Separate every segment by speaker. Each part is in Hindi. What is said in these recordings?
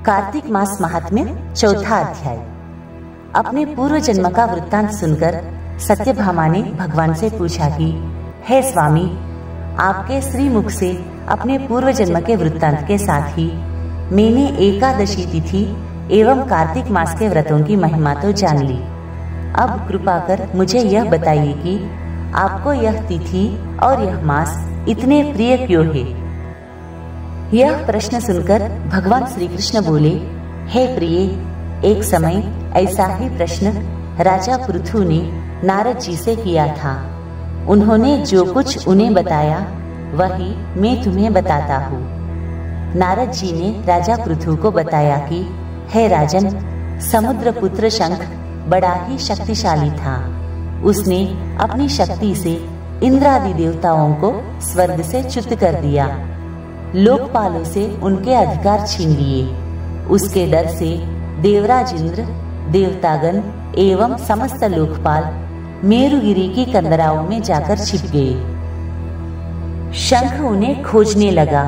Speaker 1: कार्तिक मास महात्म्य चौथा अध्याय। अपने पूर्व जन्म का वृत्तांत सुनकर सत्यभामा ने भगवान से पूछा कि हे स्वामी, आपके श्रीमुख से अपने पूर्व जन्म के वृत्तांत के साथ ही मैंने एकादशी तिथि एवं कार्तिक मास के व्रतों की महिमा तो जान ली। अब कृपा कर मुझे यह बताइए कि आपको यह तिथि और यह मास इतने प्रिय क्यों है। यह प्रश्न सुनकर भगवान श्री कृष्ण बोले, हे प्रिय, एक समय ऐसा ही प्रश्न राजा पृथु ने नारद जी से किया था। उन्होंने जो कुछ उन्हें बताया वही मैं तुम्हें बताता हूँ। नारद जी ने राजा पृथु को बताया कि हे राजन, समुद्र पुत्र शंख बड़ा ही शक्तिशाली था। उसने अपनी शक्ति से इंद्रादि देवताओं को स्वर्ग से च्युत कर दिया, लोकपालों से उनके अधिकार छीन लिए। उसके डर से देवराज इंद्र, देवतागण एवं समस्त लोकपाल मेरुगिरी की कंदराओं में जाकर छिप गए। शंख उन्हें खोजने लगा,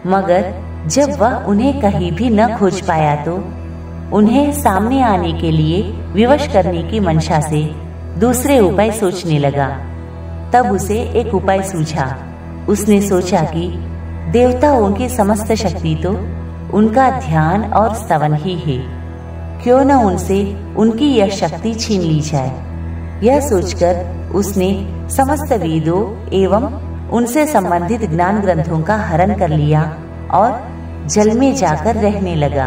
Speaker 1: मगर जब वह उन्हें कहीं भी न खोज पाया तो उन्हें सामने आने के लिए विवश करने की मंशा से दूसरे उपाय सोचने लगा। तब उसे एक उपाय सूझा। उसने सोचा कि देवताओं की समस्त शक्ति तो उनका ध्यान और स्तवन ही है, क्यों न उनसे उनकी यह शक्ति छीन ली जाए। यह सोचकर उसने समस्त वेदों एवं उनसे संबंधित ज्ञान ग्रंथों का हरण कर लिया और जल में जाकर रहने लगा।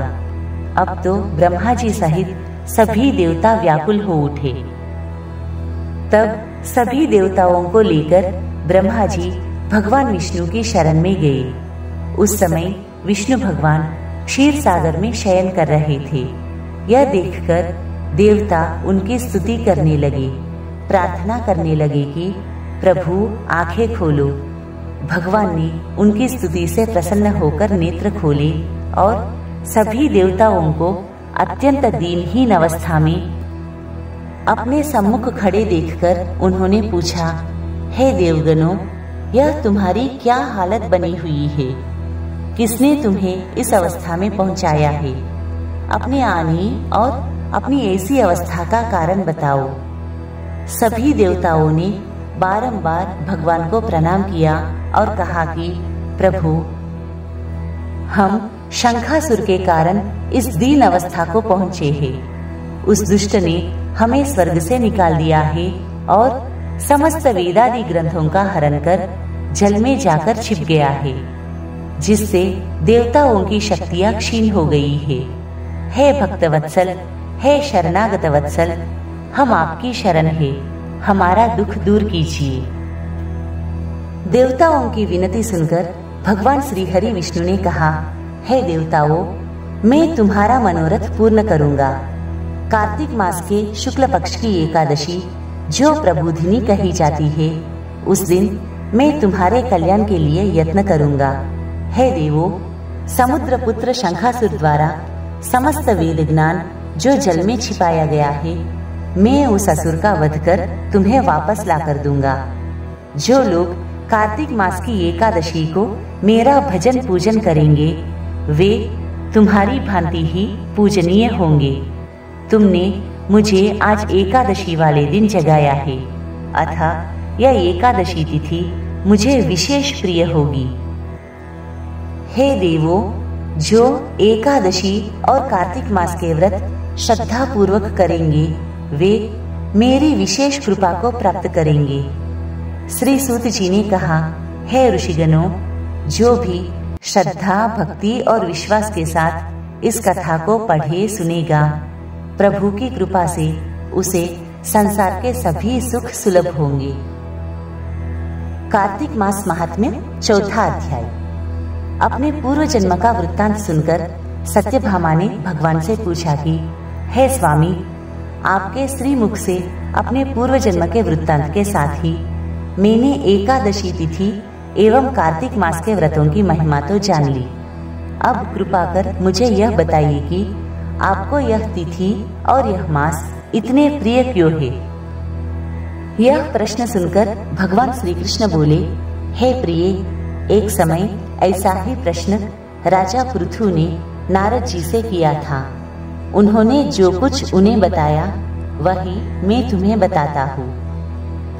Speaker 1: अब तो ब्रह्मा जी सहित सभी देवता व्याकुल हो उठे। तब सभी देवताओं को लेकर ब्रह्मा जी भगवान विष्णु की शरण में गए। उस समय विष्णु भगवान क्षीर सागर में शयन कर रहे थे। यह देखकर देवता उनकी स्तुति करने लगे, प्रार्थना करने लगे कि प्रभु आंखें खोलो। भगवान ने उनकी स्तुति से प्रसन्न होकर नेत्र खोले और सभी देवताओं को अत्यंत दीनहीन अवस्था में अपने सम्मुख खड़े देखकर उन्होंने पूछा, हे देवगणों, यह तुम्हारी क्या हालत बनी हुई है? किसने तुम्हें इस अवस्था में पहुंचाया है? अपने आने और अपनी ऐसी अवस्था का कारण बताओ। सभी देवताओं ने बारंबार भगवान को प्रणाम किया और कहा कि प्रभु, हम शंखासुर के कारण इस दीन अवस्था को पहुंचे हैं। उस दुष्ट ने हमें स्वर्ग से निकाल दिया है और समस्त वेदादि ग्रंथों का हरण कर जल में जाकर छिप गया है, जिससे देवताओं की शक्तियां क्षीण हो गई है। हे भक्तवत्सल, हे शरणागत वत्सल, हम आपकी शरण है, हमारा दुख दूर कीजिए। देवताओं की विनती सुनकर भगवान श्री हरि विष्णु ने कहा, हे देवताओं, मैं तुम्हारा मनोरथ पूर्ण करूंगा। कार्तिक मास के शुक्ल पक्ष की एकादशी जो प्रबोधिनी कही जाती है, उस दिन मैं तुम्हारे कल्याण के लिए यत्न करूंगा। हे देवो, समुद्र पुत्र शंखासुर द्वारा समस्त वेद ज्ञान जो जल में छिपाया गया है, मैं उस असुर का वध कर तुम्हें वापस ला कर दूंगा। जो लोग कार्तिक मास की एकादशी को मेरा भजन पूजन करेंगे, वे तुम्हारी भांति ही पूजनीय होंगे। तुमने मुझे आज एकादशी वाले दिन जगाया है, अतः यह एकादशी तिथि मुझे विशेष प्रिय होगी। हे देवो, जो एकादशी और कार्तिक मास के व्रत श्रद्धा पूर्वक करेंगे, वे मेरी विशेष कृपा को प्राप्त करेंगे। श्री सूत जी ने कहा, हे ऋषिगणों, जो भी श्रद्धा, भक्ति और विश्वास के साथ इस कथा को पढ़े सुनेगा, प्रभु की कृपा से उसे संसार के सभी सुख सुलभ होंगे। कार्तिक मास महात्म्य चौथा अध्याय। अपने पूर्व जन्म का वृत्तांत सुनकर सत्यभामा ने भगवान से पूछा कि हे स्वामी, आपके श्रीमुख से अपने पूर्व जन्म के वृत्तांत के साथ ही मैंने एकादशी तिथि एवं कार्तिक मास के व्रतों की महिमा तो जान ली। अब कृपा कर मुझे यह बताइए कि आपको यह तिथि और यह मास इतने प्रिय क्यों है। यह प्रश्न सुनकर भगवान श्री कृष्ण बोले, हे प्रिय, एक समय ऐसा ही प्रश्न राजा पृथु ने नारद जी से किया था। उन्होंने जो कुछ उन्हें बताया वही मैं तुम्हें बताता हूँ।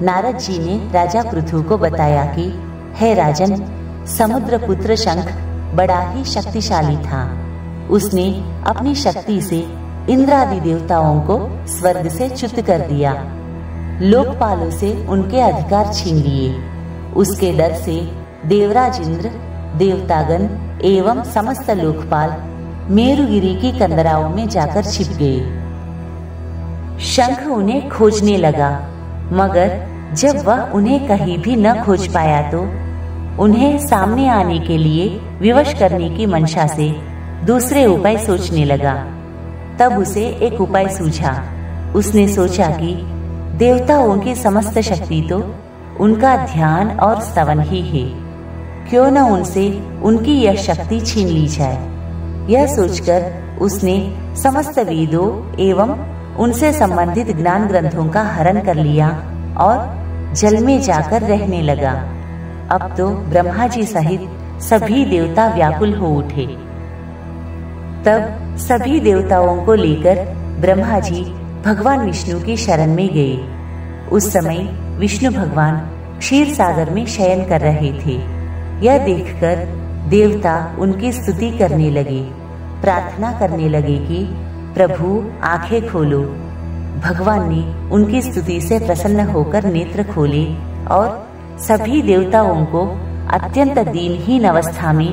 Speaker 1: नारद जी ने राजा पृथु को बताया कि हे राजन, समुद्र पुत्र शंख बड़ा ही शक्तिशाली था। उसने अपनी शक्ति से इंद्रादि देवताओं को स्वर्ग से च्युत कर दिया, लोकपालों से उनके अधिकार छीन लिए। उसके डर से देवराज इंद्र, देवतागण एवं समस्त लोकपाल मेरुगिरी की कंदराओं में जाकर छिप गए। शंख उन्हें खोजने लगा, मगर जब वह उन्हें कहीं भी न खोज पाया तो उन्हें सामने आने के लिए विवश करने की मंशा से दूसरे उपाय सोचने लगा। तब उसे एक उपाय सूझा। उसने सोचा कि देवताओं की समस्त शक्ति तो उनका ध्यान और स्तवन ही है, क्यों न उनसे उनकी यह शक्ति छीन ली जाए। यह सोचकर उसने समस्त वेदों एवं उनसे संबंधित ज्ञान ग्रंथों का हरण कर लिया और जल में जाकर रहने लगा। अब तो ब्रह्मा जी सहित सभी देवता व्याकुल हो उठे। तब सभी देवताओं को लेकर ब्रह्मा जी भगवान विष्णु की शरण में गए। उस समय विष्णु भगवान क्षीर सागर में शयन कर रहे थे। यह देखकर देवता उनकी स्तुति करने लगे, प्रार्थना करने लगे कि प्रभु आंखें खोलो। भगवान ने उनकी स्तुति से प्रसन्न होकर नेत्र खोले और सभी देवताओं को अत्यंत दीनहीन अवस्था में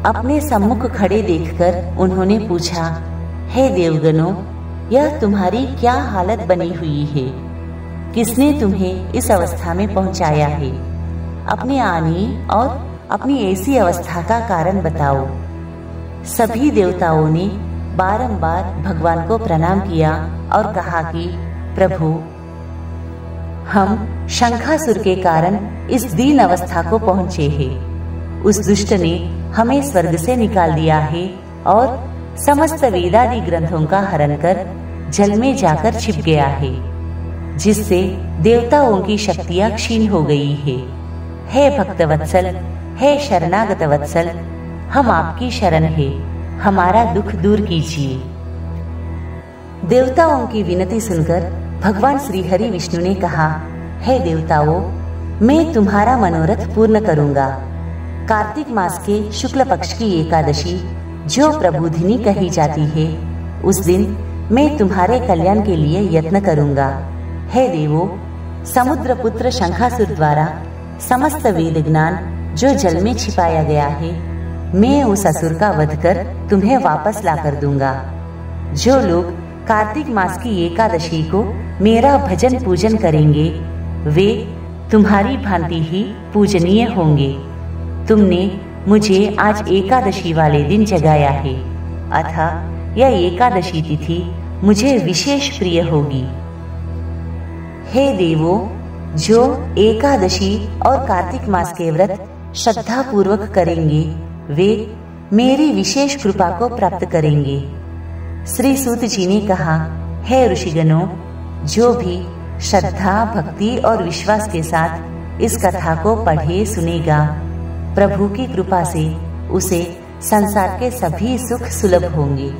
Speaker 1: अपने सम्मुख खड़े देखकर उन्होंने पूछा, हे देवगणों, यह तुम्हारी क्या हालत बनी हुई है? किसने तुम्हें इस अवस्था में पहुंचाया है? अपने आने और अपनी ऐसी अवस्था का कारण बताओ। सभी देवताओं ने बारंबार भगवान को प्रणाम किया और कहा कि प्रभु, हम शंखासुर के कारण इस दीन अवस्था को पहुंचे हैं। उस दुष्ट ने हमें स्वर्ग से निकाल दिया है और समस्त वेदादि ग्रंथों का हरण कर जल में जाकर छिप गया है, जिससे देवताओं की शक्तियां क्षीण हो गई है। हे भक्तवत्सल, हे शरणागत वत्सल, हम आपकी शरण है, हमारा दुख दूर कीजिए। देवताओं की विनती सुनकर भगवान श्री हरि विष्णु ने कहा, हे देवताओं, मैं तुम्हारा मनोरथ पूर्ण करूंगा। कार्तिक मास के शुक्ल पक्ष की एकादशी, जो प्रबोधिनी कही जाती है, उस दिन मैं तुम्हारे कल्याण के लिए यत्न करूंगा। हे देवो, समुद्र पुत्र शंखासुर द्वारा समस्त वेद ज्ञान जो जल में छिपाया गया है, मैं उस असुर का वध कर तुम्हें वापस ला कर दूंगा। जो लोग कार्तिक मास की एकादशी को मेरा भजन पूजन करेंगे, वे तुम्हारी भांति ही पूजनीय होंगे। तुमने मुझे आज एकादशी वाले दिन जगाया है, अतः यह एकादशी तिथि मुझे विशेष प्रिय होगी। हे देवो, जो एकादशी और कार्तिक मास के व्रत श्रद्धा पूर्वक करेंगे, वे मेरी विशेष कृपा को प्राप्त करेंगे। श्री सूत जी ने कहा, हे ऋषिगणों, जो भी श्रद्धा, भक्ति और विश्वास के साथ इस कथा को पढ़े सुनेगा, प्रभु की कृपा से उसे संसार के सभी सुख सुलभ होंगे।